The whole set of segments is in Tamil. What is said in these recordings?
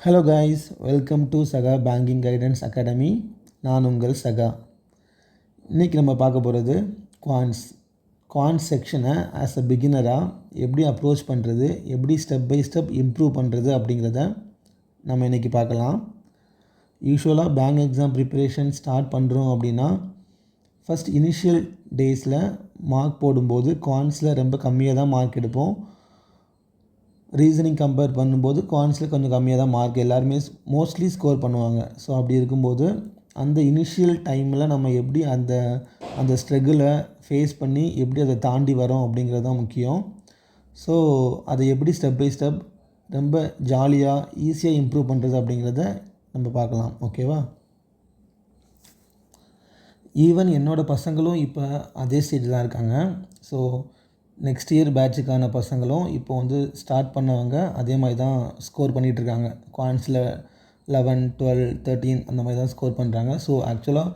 ஹலோ கைஸ், வெல்கம் டு சகா பேங்கிங் கைடன்ஸ் அகாடமி. நான் உங்கள் சகா. இன்றைக்கி நம்ம பார்க்க போகிறது குவான்ஸ் செக்ஷனை ஆஸ் அ பிகினராக எப்படி அப்ரோச் பண்ணுறது, எப்படி ஸ்டெப் பை ஸ்டெப் இம்ப்ரூவ் பண்ணுறது அப்படிங்கிறத நம்ம இன்றைக்கி பார்க்கலாம். யூஸ்வலாக பேங்க் எக்ஸாம் ப்ரிப்பரேஷன் ஸ்டார்ட் பண்ணுறோம் அப்படின்னா ஃபஸ்ட் இனிஷியல் டேஸில் மார்க் போடும்போது குவான்ஸில் ரொம்ப கம்மியாக தான் மார்க் எடுப்போம். ரீசனிங் கம்பேர் பண்ணும்போது குவான்ஸில் கொஞ்சம் கம்மியாக தான் மார்க் எல்லாருமே மோஸ்ட்லி ஸ்கோர் பண்ணுவாங்க. ஸோ அப்படி இருக்கும்போது அந்த இனிஷியல் டைமில் நம்ம எப்படி அந்த ஸ்ட்ரகிளை ஃபேஸ் பண்ணி எப்படி அதை தாண்டி வரோம் அப்படிங்கிறது தான் முக்கியம். ஸோ அதை எப்படி ஸ்டெப் பை ஸ்டெப் ரொம்ப ஜாலியாக ஈஸியாக இம்ப்ரூவ் பண்ணுறது அப்படிங்கிறத நம்ம பார்க்கலாம். ஓகேவா? ஈவன் என்னோடய பசங்களும் இப்போ அதே ஸ்டேஜில் தான் இருக்காங்க. ஸோ நெக்ஸ்ட் இயர் பேட்சுக்கான பசங்களும் இப்போ ஸ்டார்ட் பண்ணவங்க அதே மாதிரி தான் ஸ்கோர் பண்ணிகிட்ருக்காங்க. குவான்ஸில் 11, 12, 13 அந்த மாதிரி தான் ஸ்கோர் பண்ணுறாங்க. ஸோ ஆக்சுவலாக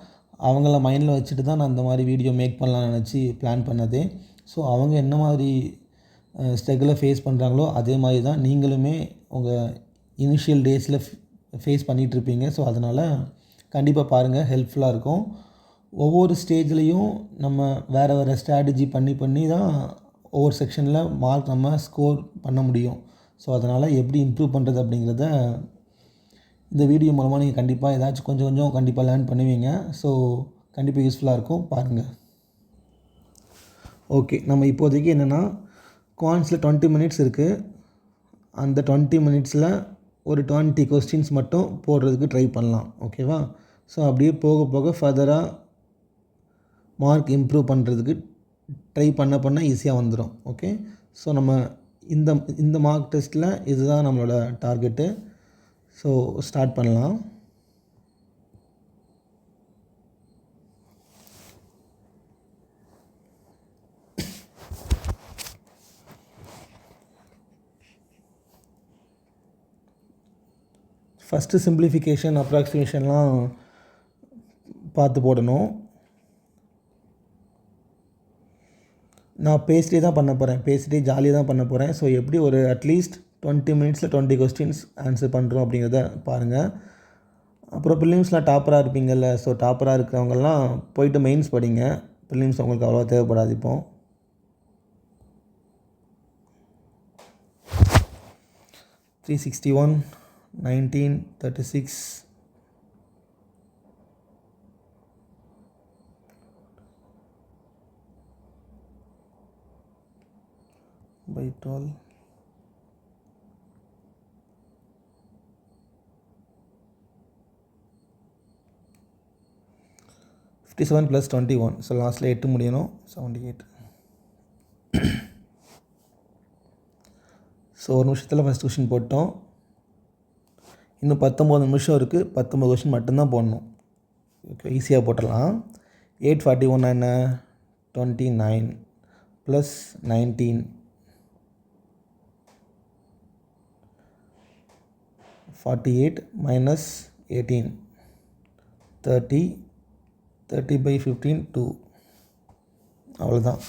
அவங்கள மைண்டில் வச்சுட்டு தான் நான் அந்த மாதிரி வீடியோ மேக் பண்ணலான்னு நினச்சி பிளான் பண்ணதே. ஸோ அவங்க என்ன மாதிரி ஸ்ட்ரகிளை ஃபேஸ் பண்ணுறாங்களோ அதே மாதிரி தான் நீங்களுமே உங்கள் இனிஷியல் டேஸில் ஃபேஸ் பண்ணிகிட்ருப்பீங்க. ஸோ அதனால் கண்டிப்பாக பாருங்கள், ஹெல்ப்ஃபுல்லாக இருக்கும். ஒவ்வொரு ஸ்டேஜ்லேயும் நம்ம வேறு ஸ்ட்ராட்டஜி பண்ணி தான் ஒவ்வொரு செக்ஷனில் மார்க் நம்ம ஸ்கோர் பண்ண முடியும். ஸோ அதனால் எப்படி இம்ப்ரூவ் பண்ணுறது அப்படிங்கிறத இந்த வீடியோ மூலமாக நீங்கள் கண்டிப்பாக ஏதாச்சும் கொஞ்சம் கண்டிப்பாக லேர்ன் பண்ணுவீங்க. ஸோ கண்டிப்பாக யூஸ்ஃபுல்லாக இருக்கும், பாருங்கள். ஓகே, நம்ம இப்போதைக்கு என்னென்னா குவான்ஸில் 20 மினிட்ஸ் இருக்குது. அந்த 20 மினிட்ஸில் ஒரு 20 கொஸ்டின்ஸ் மட்டும் போடுறதுக்கு ட்ரை பண்ணலாம். ஓகேவா? ஸோ அப்படியே போக போக ஃபர்தராக மார்க் இம்ப்ரூவ் பண்ணுறதுக்கு ட்ரை பண்ண ஈஸியாக வந்துடும். ஓகே, ஸோ நம்ம இந்த மார்க் டெஸ்ட்டில் இதுதான் நம்மளோட டார்கெட்டு. ஸோ ஸ்டார்ட் பண்ணலாம். ஃபஸ்ட்டு சிம்பிளிஃபிகேஷன், அப்ராக்சிமேஷன்லாம் பார்த்து போடணும். நான் பேசிட்டே தான் பண்ண போகிறேன், பேசிட்டே ஜாலியாக தான் பண்ண போகிறேன். ஸோ எப்படி ஒரு அட்லீஸ்ட் 20 மினிட்ஸில் 20 கொஸ்டின்ஸ் ஆன்சர் பண்ணுறோம் அப்படிங்கிறத பாருங்கள். அப்புறம் ப்ரிலிம்ஸில் டாப்பராக இருப்பீங்கள்ல, ஸோ டாப்பராக இருக்கிறவங்கெல்லாம் போயிட்டு மெயின்ஸ் படிங்க. ப்ரிலிம்ஸ் உங்களுக்கு அவ்வளோவா தேவைப்படாது. இப்போ 361, 19, 36, 12, 57 + 21. ஸோ லாஸ்ட்டில் 8 முடியணும். 78. ஸோ ஒரு நிமிஷத்தில் ஃபஸ்ட் கொஷின் போட்டோம். இன்னும் 19 நிமிஷம் இருக்குது. 19 கொஷின் மட்டும்தான் போடணும். ஓகே, ஈஸியாக போட்டுடலாம். 841 என்ன? 29 + 19, 48 - 18, 30, 30/15, 2. அவ்வளோதான்.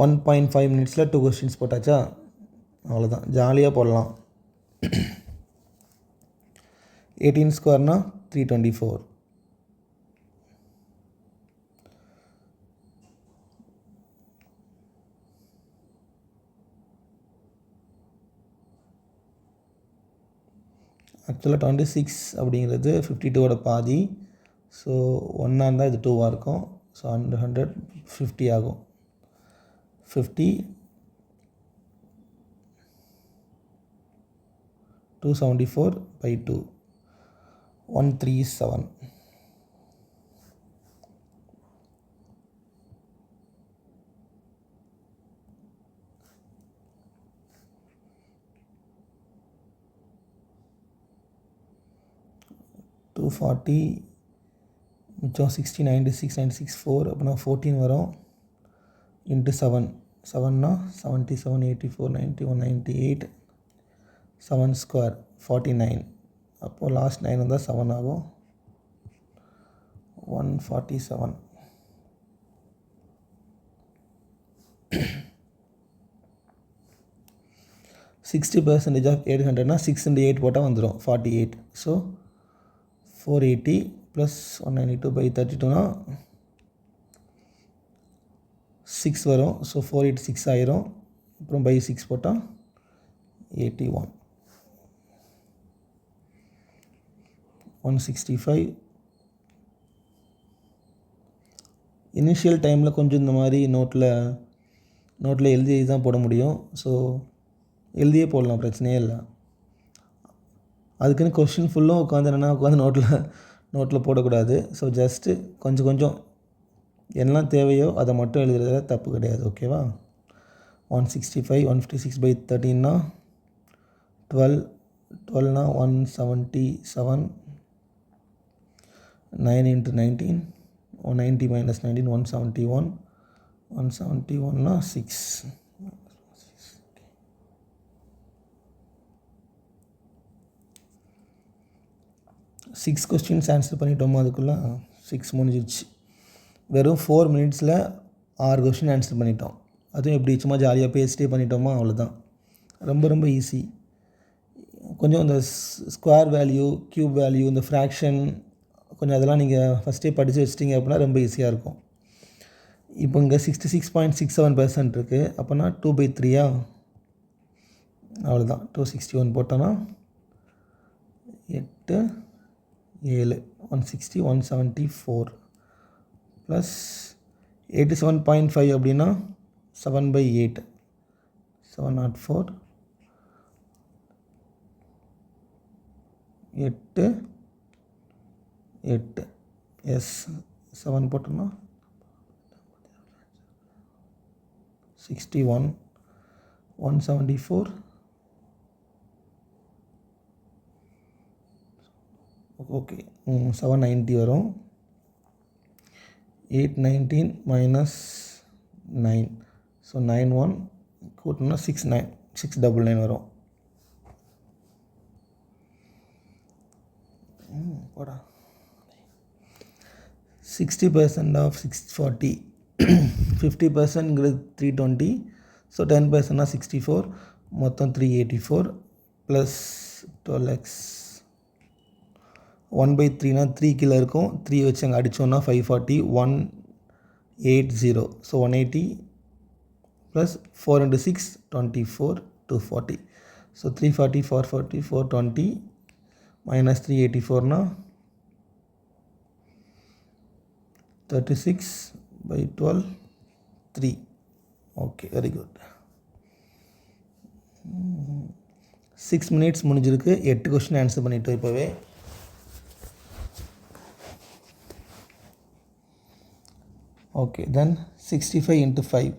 1.5 மினிட்ஸில் 2 கொஸ்டின்ஸ் போட்டாச்சா? அவ்வளோதான், ஜாலியாக போடலாம். 18 ஸ்கொயர்னா 324. ஆக்சுவலாக 26 அப்படிங்கிறது 52 பாதி. ஸோ 1 இருந்தால் இது 2 இருக்கும். ஸோ 150 ஆகும். 50, 274/2, 137. மிச்சம் 60, 96, 96, 4 அப்படின்னா 14 வரும். Into 7, 7னா 77, 84, 91, 98, 7 square 49. அப்போது லாஸ்ட் 9 வந்தால் 7 ஆகும். 147. 60% ஆஃப் 800னா 6 into 8 போட்டால் வந்துடும் 48. ஸோ 480 ப்ளஸ் 192/32னா 6 வரும். ஸோ 486 ஆயிரும். அப்புறம் பை 6 போட்டால் 81. 165. இனிஷியல் டைமில் கொஞ்சம் இந்த மாதிரி நோட்டில் எழுதி தான் போட முடியும். ஸோ எழுதியே போடலாம், பிரச்சனையே இல்லை. அதுக்குன்னு கொஸ்டின் ஃபுல்லும் உட்காந்து நோட்டில் போடக்கூடாது. ஸோ ஜஸ்ட்டு கொஞ்சம் எல்லாம் தேவையோ அதை மட்டும் எழுதுறதுல தப்பு கிடையாது. ஓகேவா? 165 156/13னா 12னா 177. 9 into 19 190 minus 19 171. 171னா 6. 6 கொஸ்டின்ஸ் ஆன்சர் பண்ணிட்டோமோ, அதுக்குள்ளே 6 முடிஞ்சிடுச்சு. வெறும் 4 minutesல 6 கொஸ்டின் ஆன்சர் பண்ணிட்டோம். அதுவும் எப்படி சும்மா ஜாலியாக பேசிட்டே பண்ணிட்டோமா, அவ்வளோதான். ரொம்ப ஈஸி. கொஞ்சம் இந்த ஸ்கொயர் வேல்யூ, க்யூப் வேல்யூ, இந்த ஃப்ராக்ஷன் கொஞ்சம் அதெல்லாம் நீங்கள் ஃபஸ்ட்டே படித்து வச்சிட்டிங்க அப்படின்னா ரொம்ப ஈஸியாக இருக்கும். இப்போ இங்கே 66.67% இருக்குது. அப்போனா 2/3 அவ்வளோதான். 261 போட்டோன்னா 8 7 160 174 ப்ளஸ் 87.5 அப்படின்னா 7/8 704 8 8 எஸ் 7 போட்டோன்னா 61 174 ஓகே 790 வரும். 819 minus 9 ஸோ 91 கூட்டினா 699 வரும். போடா 60% ஆஃப் 640 50%ங்கிறது 320. ஸோ 10%னா 64. மொத்தம் 384 ப்ளஸ் 12x 1/3னா 3 கீழே இருக்கும். 3 வச்சு அங்கே அடித்தோன்னா 540 180. So 180 plus 4 into 6 24 240. So 340 440 420 minus 384னா 36/12 3. Okay, very good. 6 minutes முடிஞ்சிருக்கு. 8 கொஸ்டின் ஆன்சர் பண்ணிட்டோம் இப்போவே. ஓகே, தென் 65 into 5.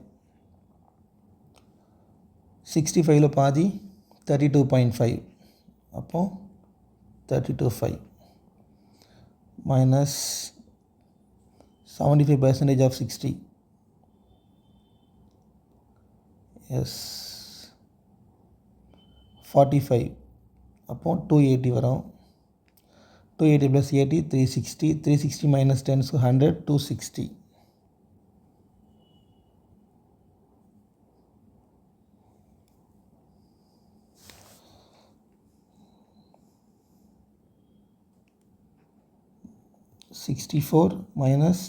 65ல் பாதி 32.5. அப்போது 32/5 மைனஸ் 75% ஆஃப் 60 எஸ் 45. அப்போது 280 வரும். 280 + 80 360. 360 minus 10 ஸோ 100 260. -64 minus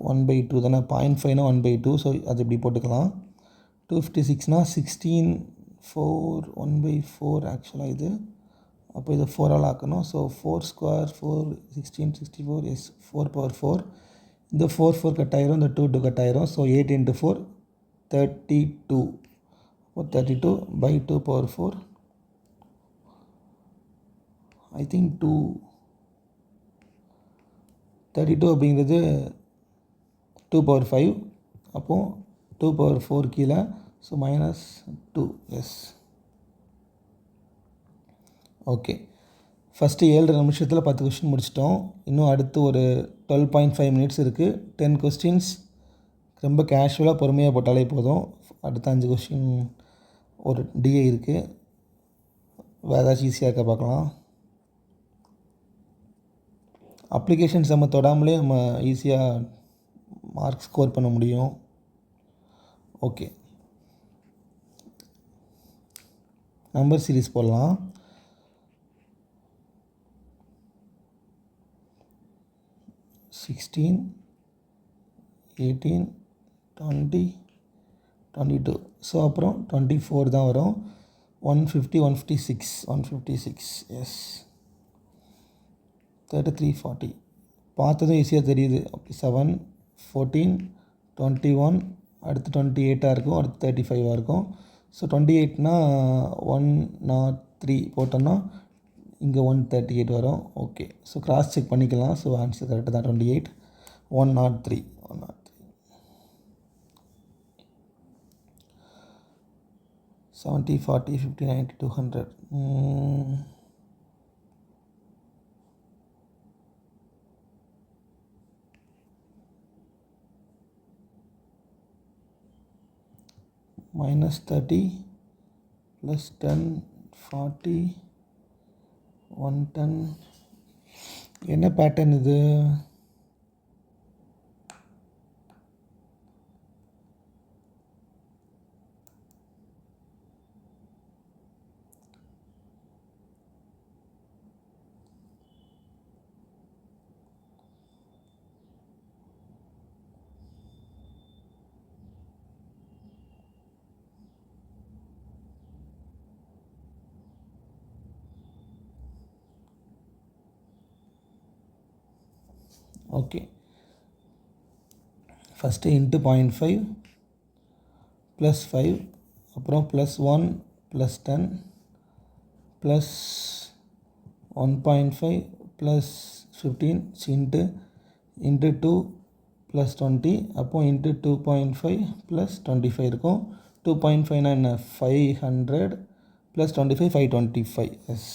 1/2 தானே. 0.5னா 1/2. ஸோ அது இப்படி போட்டுக்கலாம். 256னா 16 4 1/4 ஆக்சுவலாக இது. அப்போ இதை 4ஆல் ஆக்கணும். ஸோ 4 square 4 16 64 எஸ் 4/4. இந்த 4 கட் ஆயிரும், இந்த 2 கட் ஆயிரும். So 8 into 4 32. அப்போ 32/2/4 ஐ திங்க் 32 அப்படிங்கிறது 2/5. அப்போது 2/4 கீழே. So -2 S. ஓகே, ஃபஸ்ட்டு 7.5 நிமிஷத்தில் 10 கொஸ்டின் முடிச்சிட்டோம். இன்னும் அடுத்து ஒரு 12.5 minutes இருக்குது. 10 கொஸ்டின்ஸ் ரொம்ப கேஷுவலாக பொறுமையாக போட்டாலே போதும். அடுத்த 5 கொஸ்டின் ஒரு டிஏ இருக்குது. வேறு ஏதாச்சும் ஈஸியாக இருக்க பார்க்கலாம். அப்ளிகேஷன்ஸ் நம்ம தொடாமலே நம்ம ஈஸியாக மார்க் ஸ்கோர் பண்ண முடியும். ஓகே, நம்பர் சீரிஸ் போடலாம். 16, 18, 20, 22. ஸோ அப்புறம் 24 தான் வரும். 150, 156, எஸ். 33, 40. பார்த்ததும் ஈஸியாக தெரியுது. அப்படி 7, 14, 21, அடுத்து 28 இருக்கும், அடுத்து 35 இருக்கும். ஸோ 28னா 103 போட்டோம்னா இங்கே 138 வரும். ஓகே, ஸோ கிராஸ் செக் பண்ணிக்கலாம். ஸோ ஆன்சர் கரெக்டாக தான், 28, 103. 70, 40, 50, 90, 200. -30 + 10, 40, 110. என்ன பேட்டர்ன் இது? ஓகே, ஃபஸ்ட்டு இன்ட்டு 0.5 + 5, அப்புறம் +1 + 10 + 1.5 + 15 இன்ட்டு 2 + 20, அப்போ இன்ட்டு 2.5 + 25 இருக்கும். 2.5னா என்ன? 500 + 25, 525. எஸ்.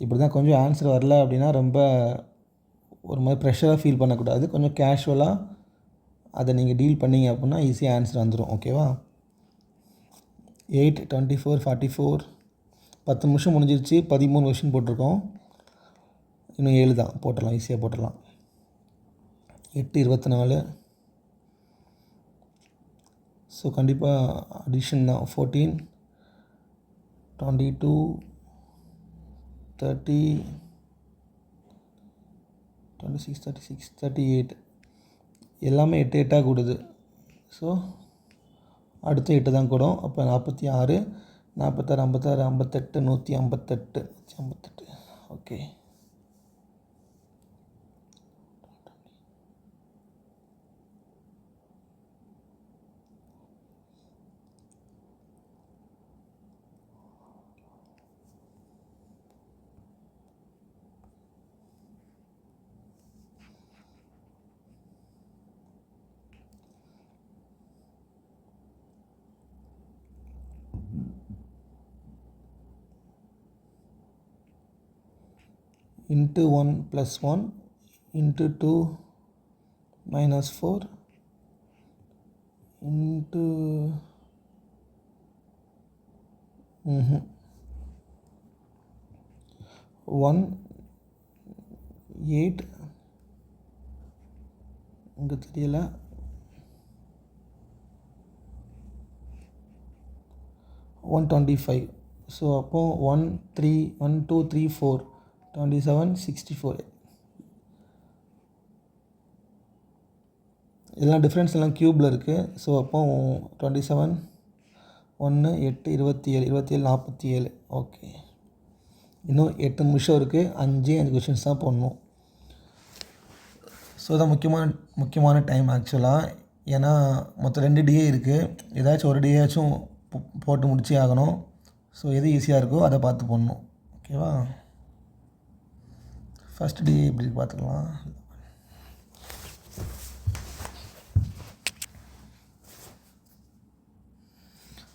இப்படி தான். கொஞ்சம் ஆன்சர் வரல அப்படின்னா ரொம்ப ஒரு மாதிரி ப்ரெஷராக ஃபீல் பண்ணக்கூடாது. கொஞ்சம் கேஷுவலாக அதை நீங்கள் டீல் பண்ணிங்க அப்படின்னா ஈஸியாக ஆன்சர் வந்துடும். ஓகேவா? 8, 24, 44. 10 நிமிஷம் முடிஞ்சிருச்சு. 13 கொஷின் போட்டிருக்கோம். இன்னும் 7 தான். போட்டுடலாம், ஈஸியாக போட்டுடலாம். 8, 24. ஸோ கண்டிப்பாக அடிஷன் தான். 14, 22, 30, 26, 36, 38. எல்லாமே 8 8ஆக கூடுது. ஸோ அடுத்து 8 தான் கூடும். அப்போ 46, 46, 56, 58, 158, 158. ஓகே, இன்ட்டு 1 + 1 இன்ட்டு 2 -4 இன்ட்டு 1 8 இங்கே தெரியல. 125. ஸோ அப்போது 1 3 1 2 3 4 27 64. எல்லாம் டிஃப்ரென்ஸ் எல்லாம் க்யூப்பில் இருக்குது. ஸோ அப்போ 27 1 8 27 27 47. ஓகே, இன்னும் 8 நிமிஷம் இருக்குது. 5 கொஷின்ஸ் தான் போடணும். ஸோ தான் முக்கியமான டைம் ஆக்சுவலாக. ஏன்னா மொத்தம் 2 DA இருக்குது. ஏதாச்சும் ஒரு DAச்சும் போட்டு முடிச்சே ஆகணும். ஸோ எது ஈஸியாக இருக்கோ அதை பார்த்து போடணும். ஓகேவா? ஃபஸ்ட் DA எப்படி பார்த்துக்கலாம்.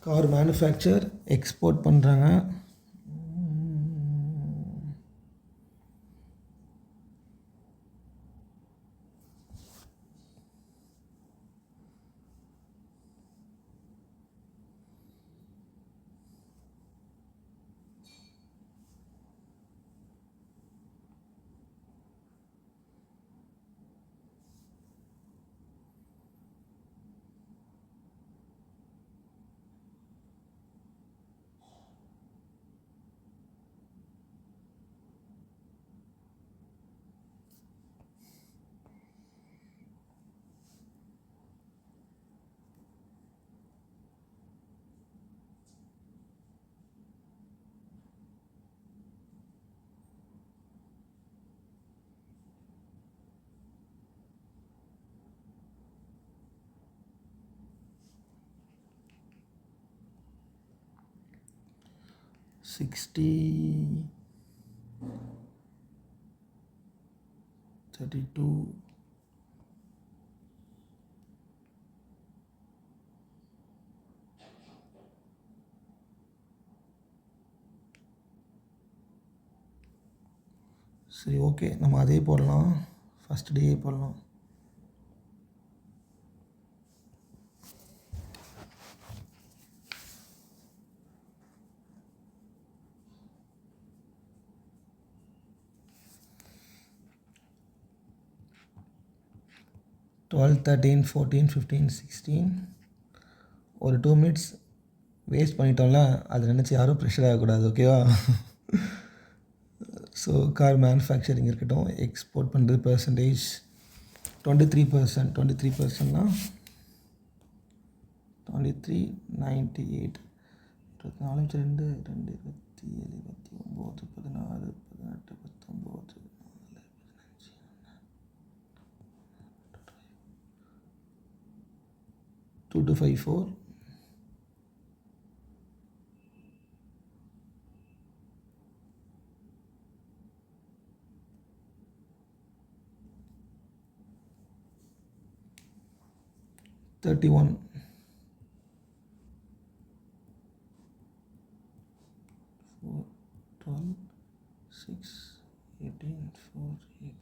கார் மேனுஃபேக்சர் எக்ஸ்போர்ட் பண்ணுறாங்க. 60, 32, சரி ஓகே, நம்ம அதே போடலாம். ஃபஸ்ட் டே போடலாம். டுவெல், 13, 14, 15, 16 ஒரு 2 மினிட்ஸ் வேஸ்ட் பண்ணிட்டோம்ல, அதை நினச்சி யாரும் ப்ரெஷர் ஆகக்கூடாது, ஓகேவா? ஸோ கார் மேனுஃபேக்சரிங் இருக்கட்டும். எக்ஸ்போர்ட் பண்ணுறது பர்சன்டேஜ் 23%. 23%னா 23, 98, 24, 2, 2, 27, 29, 16, 18, 19, 2254. 31, 4, 12, 6, 18, 4, 8.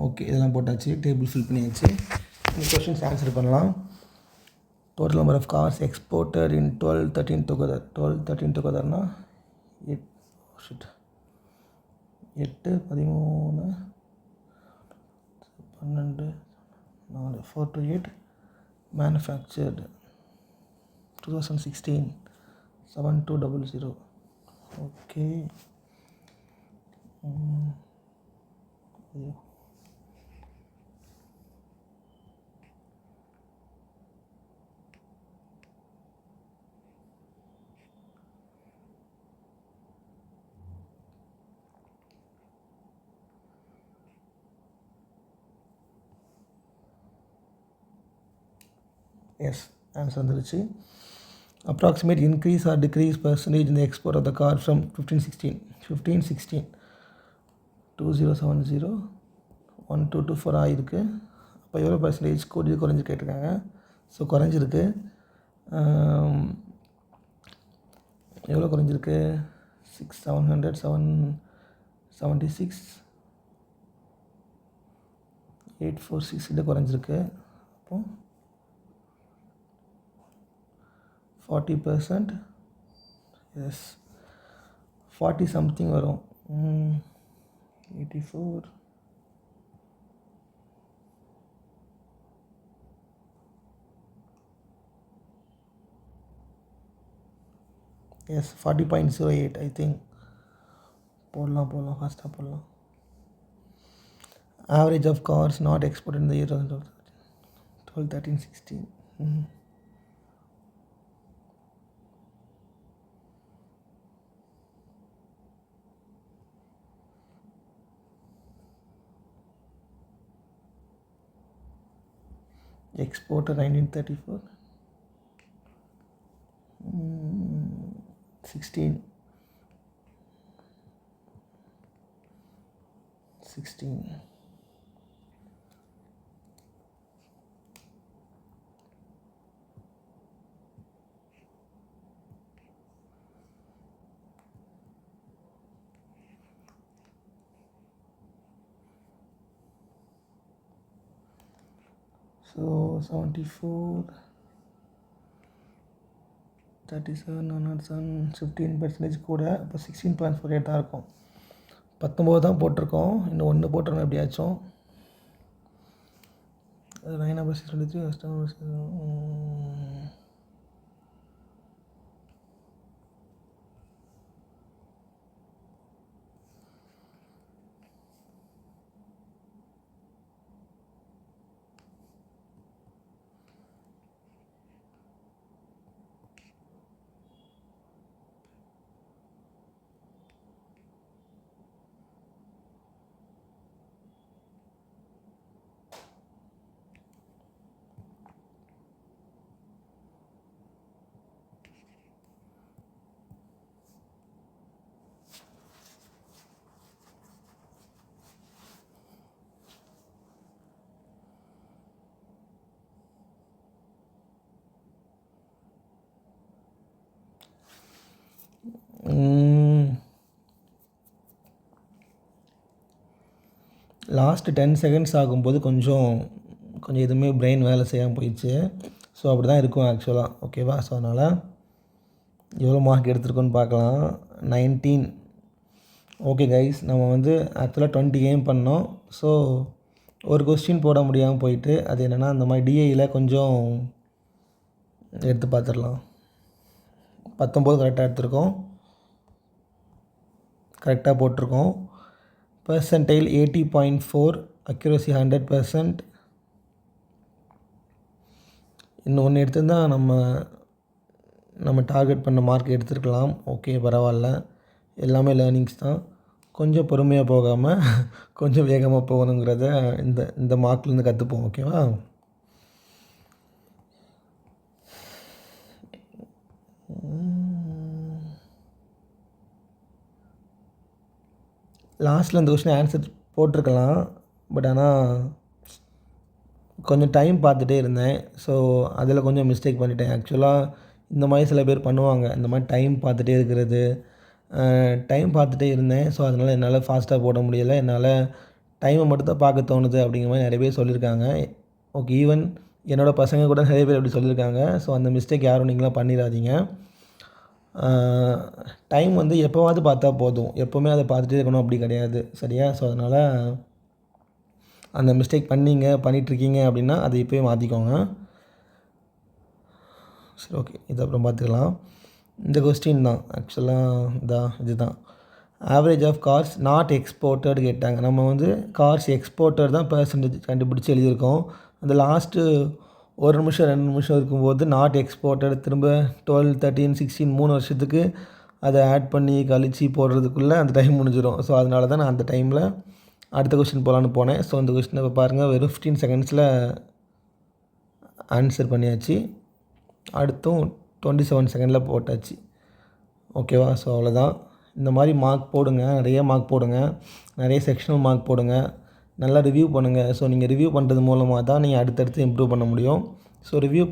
ஓகே, இதெல்லாம் போட்டாச்சு. டேபிள் ஃபில் பண்ணியாச்சு. இந்த கொஷின்ஸ் ஆன்சர் பண்ணலாம். Total number of cars exported in 12, 13 together. 12, 13 டுகெதர்னா 8, 13, 12, 4, 4 to 8. Manufactured 2016, 7200. Okay. Yes, answer வந்துருச்சு. Approximate increase or decrease percentage இந்த export of the car from 1516 2070 1224 ஆகிருக்கு. அப்போ எவ்வளோ பர்சன்டேஜ் குறைஞ்சி கேட்டிருக்காங்க. ஸோ குறைஞ்சிருக்கு. எவ்வளோ குறைஞ்சிருக்கு? 700, 776, 846 கிட்ட குறைஞ்சிருக்கு. அப்போ 40%. எஸ், 40 சம்திங் வரும். 84, எஸ் 40.08 ஐ திங்க். போடலாம் ஃபாஸ்ட்டாக போடலாம். Average of cars not export in the year 12, 13, 16. Exported 1934, 16, 16, so 74 37 107 15% கூட. இப்போ 16.48 தான் இருக்கும். 19 தான் போட்டிருக்கோம். இன்னும் 1 போட்டுருங்க எப்படியாச்சும். 9/23 லாஸ்ட்டு 10 செகண்ட்ஸ் ஆகும்போது கொஞ்சம் எதுவுமே பிரெயின் வேலை செய்யாமல் போயிடுச்சு. ஸோ அப்படி தான் இருக்கும் ஆக்சுவலாக. ஓகேவா? ஸோ அதனால் எவ்வளோ மார்க் எடுத்திருக்கோன்னு பார்க்கலாம். 19. ஓகே கைஸ், நம்ம வந்து ஆக்சுவலாக 20 கேம் பண்ணோம். ஸோ ஒரு கொஸ்டின் போட முடியாமல் போயிட்டு, அது என்னென்னா அந்த மாதிரி டிஐயில் கொஞ்சம் எடுத்து பார்த்துடலாம். 19 கரெக்டாக எடுத்திருக்கோம், கரெக்டாக போட்டிருக்கோம். percentile 80.4, accuracy 100%. இன்னும் ஒன்று எடுத்திருந்தால் நம்ம டார்கெட் பண்ண மார்க் எடுத்துருக்கலாம். ஓகே, பரவாயில்ல, எல்லாமே லேர்னிங்ஸ் தான். கொஞ்சம் பொறுமையாக போகாமல் கொஞ்சம் வேகமாக போகணுங்கிறத இந்த மார்க்லேருந்து கற்றுப்போம். ஓகேவா? லாஸ்ட்டில் இந்த கொஸ்டின் ஆன்சர் போட்டிருக்கலாம். பட் ஆனால் கொஞ்சம் டைம் பார்த்துட்டே இருந்தேன். ஸோ அதில் கொஞ்சம் மிஸ்டேக் பண்ணிட்டேன். ஆக்சுவலாக இந்த மாதிரி சில பேர் பண்ணுவாங்க, இந்த மாதிரி டைம் பார்த்துட்டே இருக்கிறது. டைம் பார்த்துட்டே இருந்தேன். ஸோ அதனால் என்னால் ஃபாஸ்ட்டாக போட முடியலை. என்னால் டைமை மட்டும் தான் பார்க்க தோணுது அப்படிங்கிற மாதிரி நிறைய பேர் சொல்லியிருக்காங்க. ஓகே, ஈவன் என்னோடய பசங்க கூட நிறைய பேர் அப்படி சொல்லியிருக்காங்க. ஸோ அந்த மிஸ்டேக் யாரும் நீங்களாம் பண்ணிடாதீங்க. டைம் வந்து எப்போவாவது பார்த்தா போதும், எப்போவுமே அதை பார்த்துட்டே இருக்கணும் அப்படி கிடையாது. சரியா? ஸோ அதனால் அந்த மிஸ்டேக் பண்ணிகிட்ருக்கீங்க அப்படின்னா அதை இப்போயே மாற்றிக்கோங்க. சரி, ஓகே, இது அப்புறம் பார்த்துக்கலாம். இந்த கொஸ்டின் தான் ஆக்சுவலாக இதுதான். Average of cars not exported கேட்டாங்க. நம்ம வந்து கார்ஸ் எக்ஸ்போர்ட்டட் தான் பெர்சன்டேஜ் கண்டுபிடிச்சி எழுதியிருக்கோம். அந்த லாஸ்ட்டு 1 நிமிஷம் 2 நிமிஷம் இருக்கும்போது நாட் எக்ஸ்போர்ட்டட் திரும்ப 12, 13, 16 3 வருஷத்துக்கு அதை ஆட் பண்ணி கழித்து போடுறதுக்குள்ளே அந்த டைம் முடிஞ்சிடும். ஸோ அதனால தான் நான் அந்த டைமில் அடுத்த கொஸ்டின் போகலான்னு போனேன். ஸோ இந்த கொஸ்டினை இப்போ பாருங்கள், வெறும் 15 செகண்ட்ஸில் ஆன்சர் பண்ணியாச்சு. அடுத்தும் 27 செகண்டில் போட்டாச்சு. ஓகேவா? ஸோ அவ்வளோதான். இந்த மாதிரி மார்க் போடுங்க, நிறைய மார்க் போடுங்க, நிறைய செக்ஷனல் மார்க் போடுங்க, நல்லா ரிவ்யூ பண்ணுங்கள். ஸோ நீங்கள் ரிவ்யூ பண்ணுறது மூலமாக தான் நீங்கள் அடுத்தடுத்து இம்ப்ரூவ் பண்ண முடியும். ஸோ ரிவ்யூ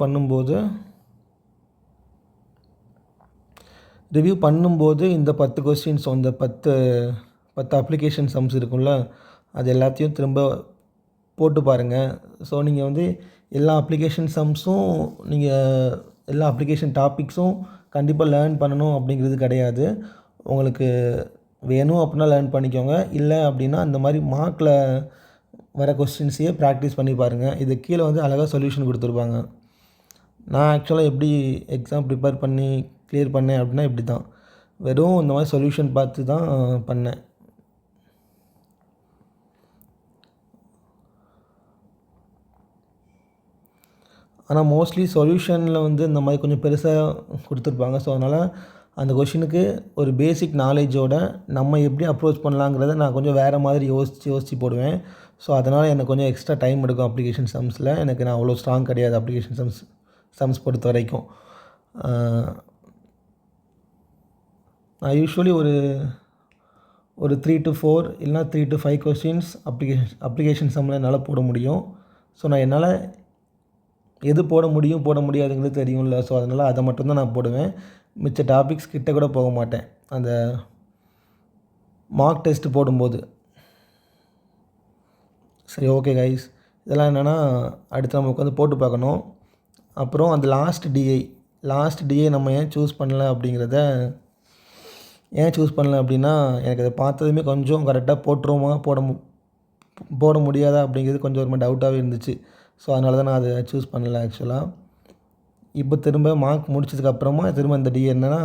பண்ணும்போது இந்த 10 கொஸ்டின்ஸ், இந்த 10 அப்ளிகேஷன் சம்ஸ் இருக்கும்ல, அது எல்லாத்தையும் திரும்ப போட்டு பாருங்கள். ஸோ நீங்கள் வந்து எல்லா அப்ளிகேஷன் சம்ஸும் எல்லா அப்ளிகேஷன் டாபிக்ஸும் கண்டிப்பாக லேர்ன் பண்ணணும் அப்படிங்கிறது கிடையாது. உங்களுக்கு வேணும் அப்படின்னா லேர்ன் பண்ணிக்கோங்க. இல்லை அப்படின்னா அந்த மாதிரி மார்க்கில் வர கொஸ்டின்ஸையே ப்ராக்டிஸ் பண்ணி பாருங்கள். இது கீழே வந்து அழகாக சொல்யூஷன் கொடுத்துருப்பாங்க. நான் ஆக்சுவலாக எப்படி எக்ஸாம் ப்ரிப்பேர் பண்ணி கிளியர் பண்ணேன் அப்படின்னா இப்படி தான், வெறும் இந்த மாதிரி சொல்யூஷன் பார்த்து தான் பண்ணேன். ஆனால் மோஸ்ட்லி சொல்யூஷனில் வந்து இந்த மாதிரி கொஞ்சம் பெருசாக கொடுத்துருப்பாங்க. ஸோ அதனால் அந்த கொஷினுக்கு ஒரு பேசிக் நாலேஜோடு நம்ம எப்படி அப்ரோச் பண்ணலாங்கிறத நான் கொஞ்சம் வேறு மாதிரி யோசித்து போடுவேன். ஸோ அதனால் எனக்கு கொஞ்சம் எக்ஸ்ட்ரா டைம் எடுக்கும். அப்ளிகேஷன் சம்ஸில் நான் அவ்வளோ ஸ்ட்ராங் கிடையாது. அப்ளிகேஷன் சம்ஸ் பொறுத்த வரைக்கும் நான் யூஸ்வலி ஒரு 3 to 4 இல்லைனா 3 to 5 கொஸ்டின்ஸ் அப்ளிகேஷன் சம்மில் என்னால் போட முடியும். ஸோ நான் என்னால் எது போட முடியாதுங்கிறது தெரியும்ல. ஸோ அதனால் அதை மட்டும்தான் நான் போடுவேன். மிச்ச டாபிக்ஸ் கிட்ட கூட போக மாட்டேன் அந்த மார்க் டெஸ்ட் போடும்போது. சரி, ஓகே கைஸ், இதெல்லாம் என்னென்னா அடுத்து நம்ம உட்காந்து போட்டு பார்க்கணும். அப்புறம் அந்த லாஸ்ட் டிஐ நம்ம ஏன் சூஸ் பண்ணல அப்படிங்கிறத அப்படின்னா எனக்கு அதை பார்த்ததுமே கொஞ்சம் கரெக்டாக போட்டுருவோமா போட முடியாதா அப்படிங்கிறது கொஞ்சம் ஒரு மாதிரி டவுட்டாகவே இருந்துச்சு. ஸோ அதனால தான் நான் அதை சூஸ் பண்ணல ஆக்சுவலாக. இப்போ திரும்ப மார்க் முடிச்சதுக்கப்புறமா திரும்ப இந்த டிஏ என்னென்னா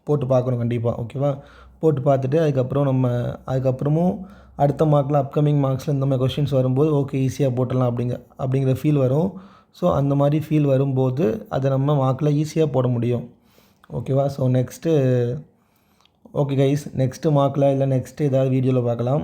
போட்டு பார்க்கணும் கண்டிப்பாக. ஓகேவா? போட்டு பார்த்துட்டு அதுக்கப்புறமும் அடுத்த மார்க்கில் அப்கமிங் மார்க்ஸில் இந்த மாதிரி கொஷின்ஸ் வரும்போது ஓகே ஈஸியாக போட்டுடலாம் அப்படிங்கிற ஃபீல் வரும். ஸோ அந்த மாதிரி ஃபீல் வரும்போது அதை நம்ம மார்க்கில் ஈஸியாக போட முடியும். ஓகேவா? ஸோ ஓகே கைஸ், நெக்ஸ்ட்டு மார்க்கில் இல்லை நெக்ஸ்ட்டு ஏதாவது வீடியோவில் பார்க்கலாம்.